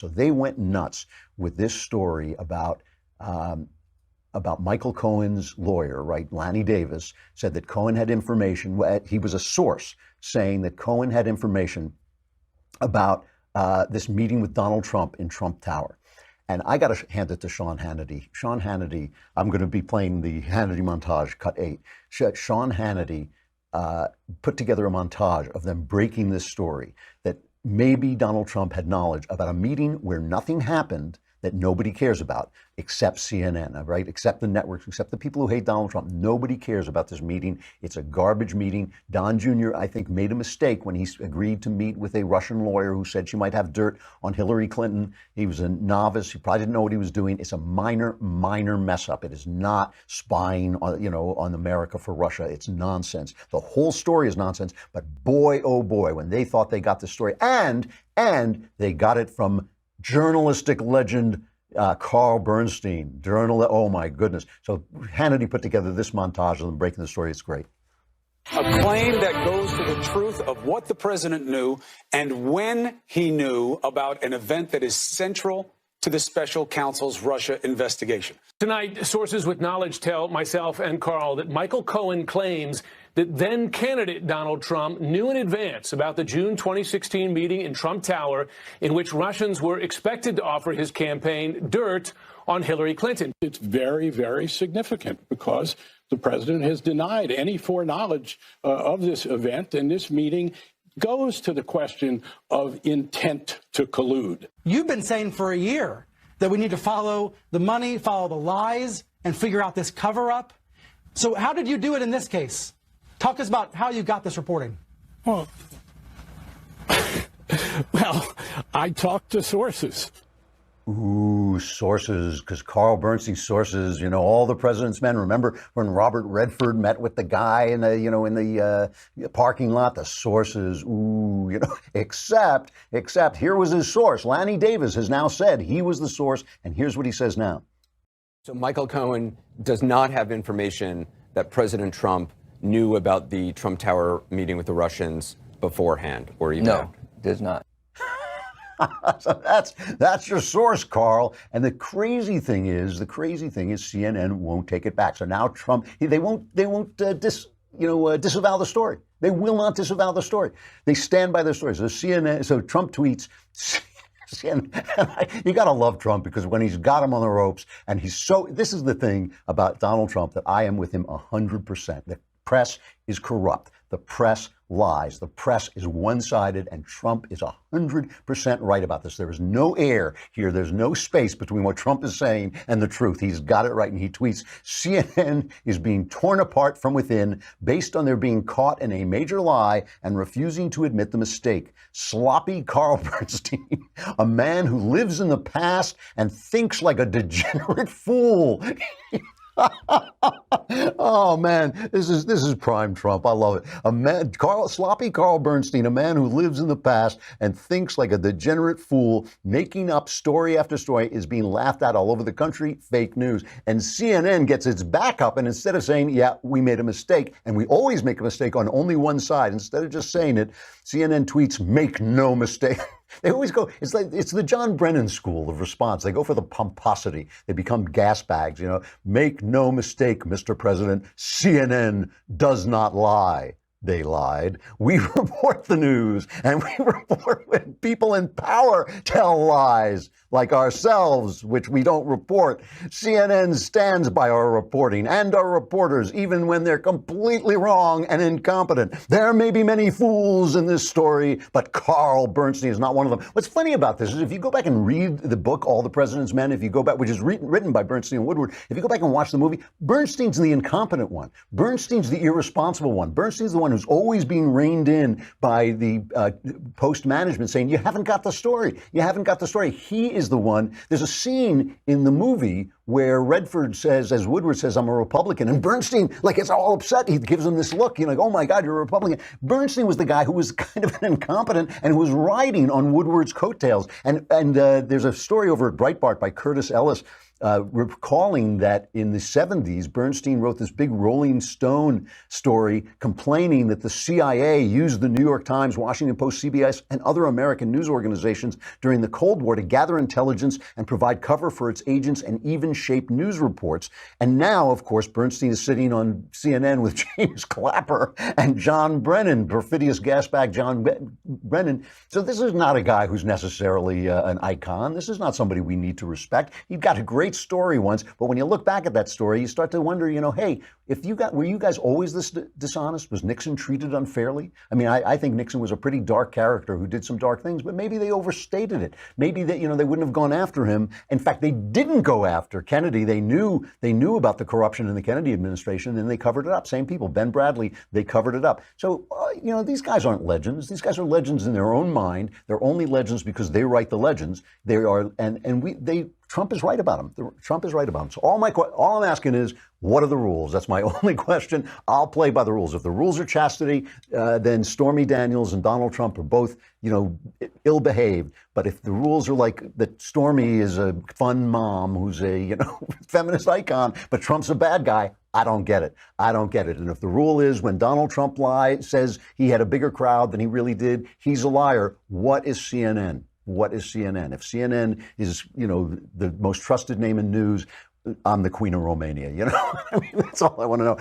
So they went nuts with this story about Michael Cohen's lawyer, right? Lanny Davis said that Cohen had information. He was a source saying that Cohen had information about this meeting with Donald Trump in Trump Tower. And I got to hand it to Sean Hannity. Sean Hannity, I'm going to be playing the Hannity montage, cut 8. Sean Hannity put together a montage of them breaking this story that maybe Donald Trump had knowledge about a meeting where nothing happened that nobody cares about except CNN, right? Except the networks, except the people who hate Donald Trump. Nobody cares about this meeting. It's a garbage meeting. Don Jr., I think, made a mistake when he agreed to meet with a Russian lawyer who said she might have dirt on Hillary Clinton. He was a novice. He probably didn't know what he was doing. It's a minor mess up. It is not spying on, on America for Russia. It's nonsense. The whole story is nonsense. But boy, oh boy, when they thought they got this story, and they got it from journalistic legend Carl Bernstein, oh my goodness. So Hannity put together this montage of them breaking the story. It's great. A claim that goes to the truth of what the president knew and when he knew about an event that is central to the special counsel's Russia investigation. Tonight, sources with knowledge tell myself and Carl that Michael Cohen claims that then-candidate Donald Trump knew in advance about the June 2016 meeting in Trump Tower in which Russians were expected to offer his campaign dirt on Hillary Clinton. It's very, very significant because the president has denied any foreknowledge of this event, and this meeting goes to the question of intent to collude. You've been saying for a year that we need to follow the money, follow the lies, and figure out this cover-up. So how did you do it in this case? Talk to us about how you got this reporting. Well, I talked to sources. Ooh, sources, because Carl Bernstein's sources, all the president's men. Remember when Robert Redford met with the guy in the, in the parking lot? The sources, except here was his source. Lanny Davis has now said he was the source, and here's what he says now. So Michael Cohen does not have information that President Trump knew about the Trump Tower meeting with the Russians beforehand, or even No, does not. So that's your source, Carl. And the crazy thing is CNN won't take it back. So now Trump, they won't disavow the story. They will not disavow the story. They stand by their story. So Trump tweets. You got to love Trump because when he's got him on the ropes, and this is the thing about Donald Trump that I am with him 100%. The press is corrupt. The press lies. The press is one-sided, and Trump is 100% right about this. There is no air here. There's no space between what Trump is saying and the truth. He's got it right, and he tweets, CNN is being torn apart from within based on their being caught in a major lie and refusing to admit the mistake. Sloppy Carl Bernstein, a man who lives in the past and thinks like a degenerate fool. Oh man, this is prime Trump. I love it. Sloppy Carl Bernstein, a man who lives in the past and thinks like a degenerate fool, making up story after story, is being laughed at all over the country. Fake news. And CNN gets its back up, and instead of saying, yeah, we made a mistake, and we always make a mistake on only one side, instead of just saying it, CNN tweets, make no mistake. They always go, it's the John Brennan school of response. They go for the pomposity. They become gas bags, Make no mistake, Mr. President, CNN does not lie. They lied. We report the news, and we report when people in power tell lies, like ourselves, which we don't report. CNN stands by our reporting and our reporters, even when they're completely wrong and incompetent. There may be many fools in this story, but Carl Bernstein is not one of them. What's funny about this is if you go back and read the book, All the President's Men, if you go back, which is written by Bernstein and Woodward, if you go back and watch the movie, Bernstein's the incompetent one. Bernstein's the irresponsible one. Bernstein's the one who's always being reined in by the Post management saying, you haven't got the story. You haven't got the story. He is the one. There's a scene in the movie where Redford says, as Woodward says, I'm a Republican, and Bernstein, like, is all upset. He gives him this look, like, oh my God, you're a Republican. Bernstein was the guy who was kind of an incompetent and who was riding on Woodward's coattails. And there's a story over at Breitbart by Curtis Ellis, recalling that in the 70s, Bernstein wrote this big Rolling Stone story complaining that the CIA used the New York Times, Washington Post, CBS, and other American news organizations during the Cold War to gather intelligence and provide cover for its agents and even shape news reports. And now, of course, Bernstein is sitting on CNN with James Clapper and John Brennan, perfidious gasbag John Brennan. So this is not a guy who's necessarily an icon. This is not somebody we need to respect. He got a great story once, but when you look back at that story, you start to wonder, hey, were you guys always this dishonest? Was Nixon treated unfairly? I mean, I think Nixon was a pretty dark character who did some dark things, but maybe they overstated it. Maybe that, they wouldn't have gone after him. In fact, they didn't go after Kennedy. They knew about the corruption in the Kennedy administration, and they covered it up. Same people, Ben Bradley, they covered it up. So, these guys aren't legends. These guys are legends in their own mind. They're only legends because they write the legends. They are, Trump is right about them. Trump is right about them. So all I'm asking is, what are the rules? That's my only question. I'll play by the rules. If the rules are chastity, then Stormy Daniels and Donald Trump are both, ill-behaved. But if the rules are like that Stormy is a fun mom who's a, feminist icon, but Trump's a bad guy, I don't get it. I don't get it. And if the rule is when Donald Trump says he had a bigger crowd than he really did, he's a liar, what is CNN? What is CNN? If CNN is, the most trusted name in news, I'm the Queen of Romania, I mean, that's all I want to know.